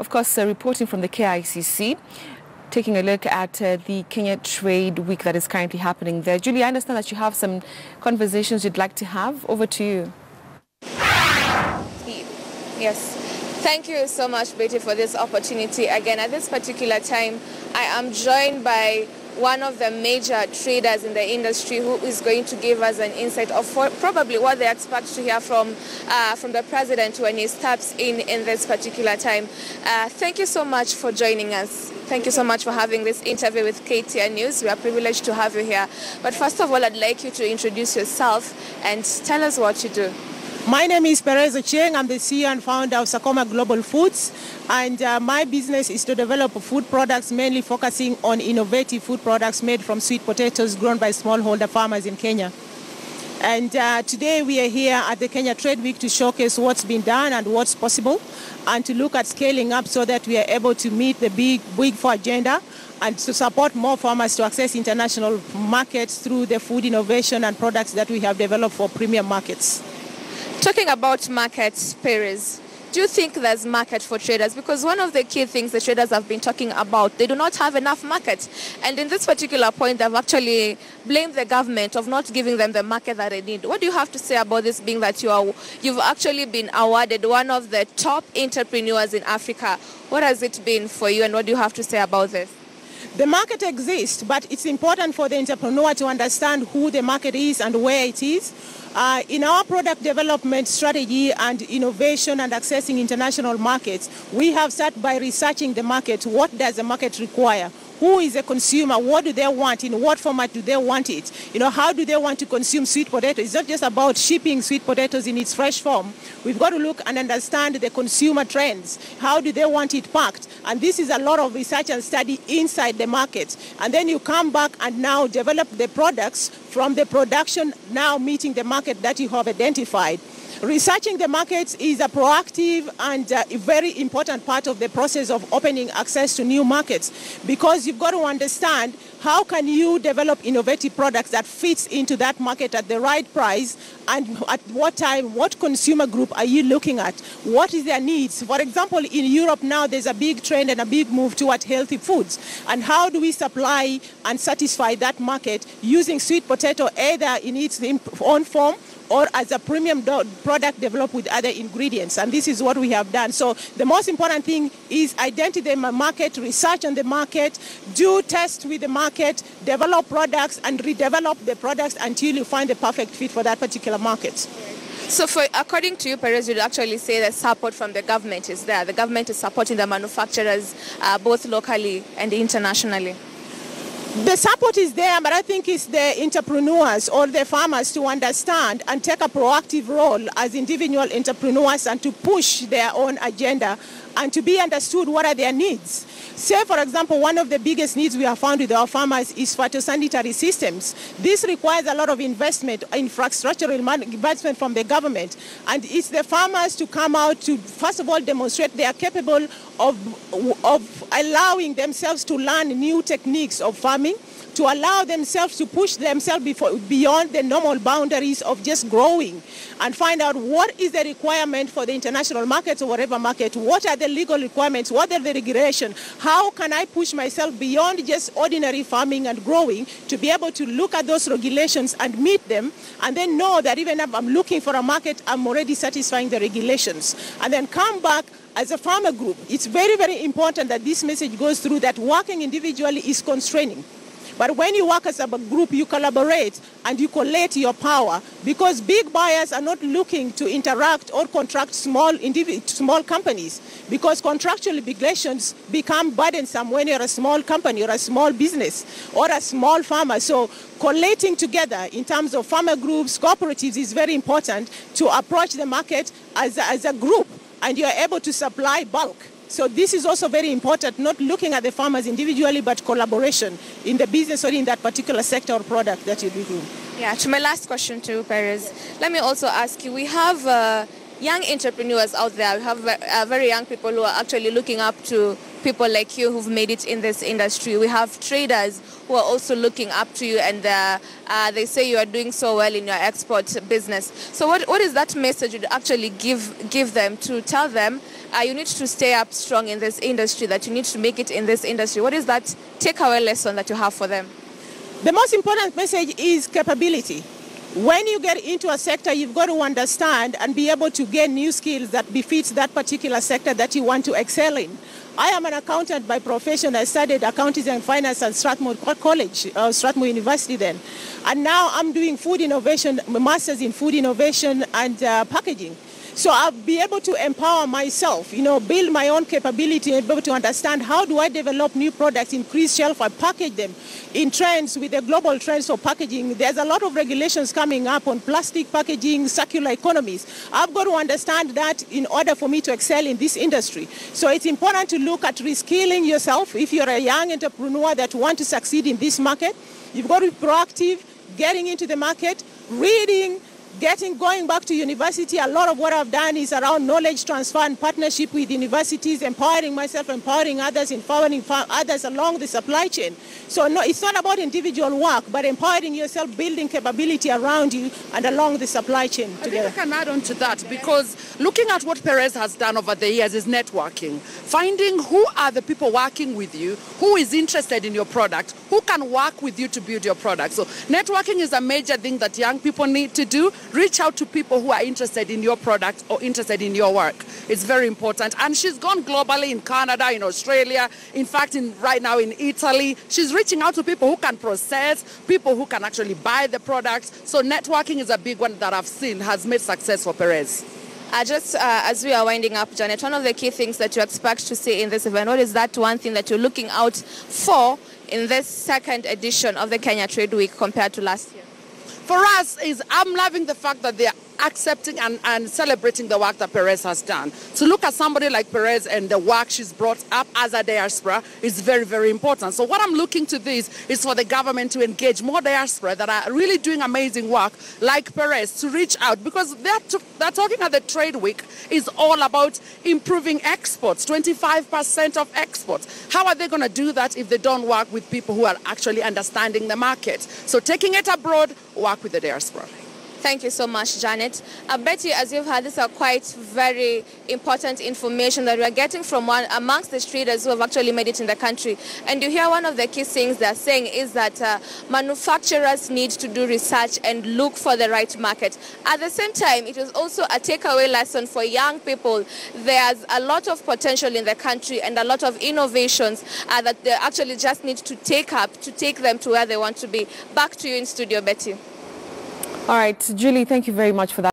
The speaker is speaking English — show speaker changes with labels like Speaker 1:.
Speaker 1: of course, reporting from the KICC, taking a look at the Kenya Trade Week that is currently happening there. Julie, I understand that you have some conversations you'd like to have. Over to you.
Speaker 2: Yes. Thank you so much, Betty, for this opportunity. Again, at this particular time, I am joined by one of the major traders in the industry who is going to give us an insight of probably what they expect to hear from the president when he steps in this particular time. Thank you so much for joining us. Thank you so much for having this interview with KTN News. We are privileged to have you here. But first of all, I'd like you to introduce yourself and tell us what you do.
Speaker 3: My name is Perez Ochieng. I'm the CEO and founder of Sakoma Global Foods, and my business is to develop food products, mainly focusing on innovative food products made from sweet potatoes grown by smallholder farmers in Kenya. And today we are here at the Kenya Trade Week to showcase what's been done and what's possible, and to look at scaling up so that we are able to meet the big four agenda and to support more farmers to access international markets through the food innovation and products that we have developed for premium markets.
Speaker 2: Talking about markets, Perez, do you think there's market for traders? Because one of the key things the traders have been talking about, they do not have enough market. And in this particular point, they've actually blamed the government of not giving them the market that they need. What do you have to say about this, being that you've actually been awarded one of the top entrepreneurs in Africa? What has it been for you, and what do you have to say about this?
Speaker 3: The market exists, but it's important for the entrepreneur to understand who the market is and where it is. In our product development strategy and innovation and accessing international markets, we have started by researching the market. What does the market require? Who is a consumer? What do they want? In what format do they want it? How do they want to consume sweet potatoes? It's not just about shipping sweet potatoes in its fresh form. We've got to look and understand the consumer trends. How do they want it packed? And this is a lot of research and study inside the market. And then you come back and now develop the products from the production, now meeting the market that you have identified. Researching the markets is a proactive and a very important part of the process of opening access to new markets, because you've got to understand how can you develop innovative products that fits into that market at the right price, and at what time, what consumer group are you looking at? What is their needs? For example, in Europe now there's a big trend and a big move toward healthy foods. And how do we supply and satisfy that market using sweet potato either in its own form or as a premium product developed with other ingredients? And this is what we have done. So the most important thing is identify the market, research on the market, do tests with the market, develop products and redevelop the products until you find the perfect fit for that particular market.
Speaker 2: So according to you, Perez, you'd actually say that support from the government is there. The government is supporting the manufacturers both locally and internationally.
Speaker 3: The support is there, but I think it's the entrepreneurs or the farmers to understand and take a proactive role as individual entrepreneurs and to push their own agenda and to be understood what are their needs. Say, for example, one of the biggest needs we have found with our farmers is phytosanitary systems. This requires a lot of investment, infrastructural investment from the government. And it's the farmers to come out to, first of all, demonstrate they are capable of allowing themselves to learn new techniques of farming, to allow themselves to push themselves beyond the normal boundaries of just growing, and find out what is the requirement for the international market or whatever market, what are the legal requirements, what are the regulations, how can I push myself beyond just ordinary farming and growing to be able to look at those regulations and meet them, and then know that even if I'm looking for a market, I'm already satisfying the regulations. And then come back as a farmer group. It's very, very important that this message goes through, that working individually is constraining. But when you work as a group, you collaborate and you collate your power, because big buyers are not looking to interact or contract small companies, because contractual obligations become burdensome when you're a small company or a small business or a small farmer. So collating together in terms of farmer groups, cooperatives is very important to approach the market as a group, and you're able to supply bulk. So this is also very important, not looking at the farmers individually, but collaboration in the business or in that particular sector or product that you're doing.
Speaker 2: Yeah, to my last question to Perez, let me also ask you, we have young entrepreneurs out there. We have very young people who are actually looking up to people like you who've made it in this industry. We have traders who are also looking up to you, and they say you are doing so well in your export business. So what is that message you'd actually give them to tell them you need to stay up strong in this industry, that you need to make it in this industry? What is that takeaway lesson that you have for them?
Speaker 3: The most important message is capability. When you get into a sector, you've got to understand and be able to gain new skills that befits that particular sector that you want to excel in. I am an accountant by profession. I studied accounting and finance at Strathmore College, Strathmore University then. And now I'm doing food innovation, master's in food innovation and packaging. So I'll be able to empower myself, build my own capability and be able to understand how do I develop new products, increase shelf life, package them in trends with the global trends of packaging. There's a lot of regulations coming up on plastic packaging, circular economies. I've got to understand that in order for me to excel in this industry. So it's important to look at reskilling yourself. If you're a young entrepreneur that want to succeed in this market, you've got to be proactive, getting into the market, reading, going back to university. A lot of what I've done is around knowledge transfer and partnership with universities, empowering myself, empowering others, empowering others along the supply chain. So no, it's not about individual work, but empowering yourself, building capability around you and along the supply chain together.
Speaker 4: I think I can add on to that, because looking at what Perez has done over the years is networking. Finding who are the people working with you, who is interested in your product, who can work with you to build your product. So networking is a major thing that young people need to do. Reach out to people who are interested in your product or interested in your work. It's very important. And she's gone globally in Canada, in Australia, in fact, right now in Italy. She's reaching out to people who can process, people who can actually buy the products. So networking is a big one that I've seen has made success for Perez.
Speaker 2: Just as we are winding up, Janet, one of the key things that you expect to see in this event, what is that one thing that you're looking out for in this second edition of the Kenya Trade Week compared to last year?
Speaker 4: For us, I'm loving the fact that they're accepting and celebrating the work that Perez has done. To look at somebody like Perez and the work she's brought up as a diaspora is very, very important. So what I'm looking to this is for the government to engage more diaspora that are really doing amazing work like Perez to reach out, because they're talking at the Trade Week is all about improving exports, 25% of exports. How are they going to do that if they don't work with people who are actually understanding the market? So taking it abroad, work with the diaspora.
Speaker 2: Thank you so much, Janet. Betty, as you've heard, these are quite very important information that we are getting from one amongst the traders who have actually made it in the country. And you hear one of the key things they're saying is that manufacturers need to do research and look for the right market. At the same time, it is also a takeaway lesson for young people. There's a lot of potential in the country and a lot of innovations that they actually just need to take them to where they want to be. Back to you in studio, Betty.
Speaker 1: All right, Julie, thank you very much for that.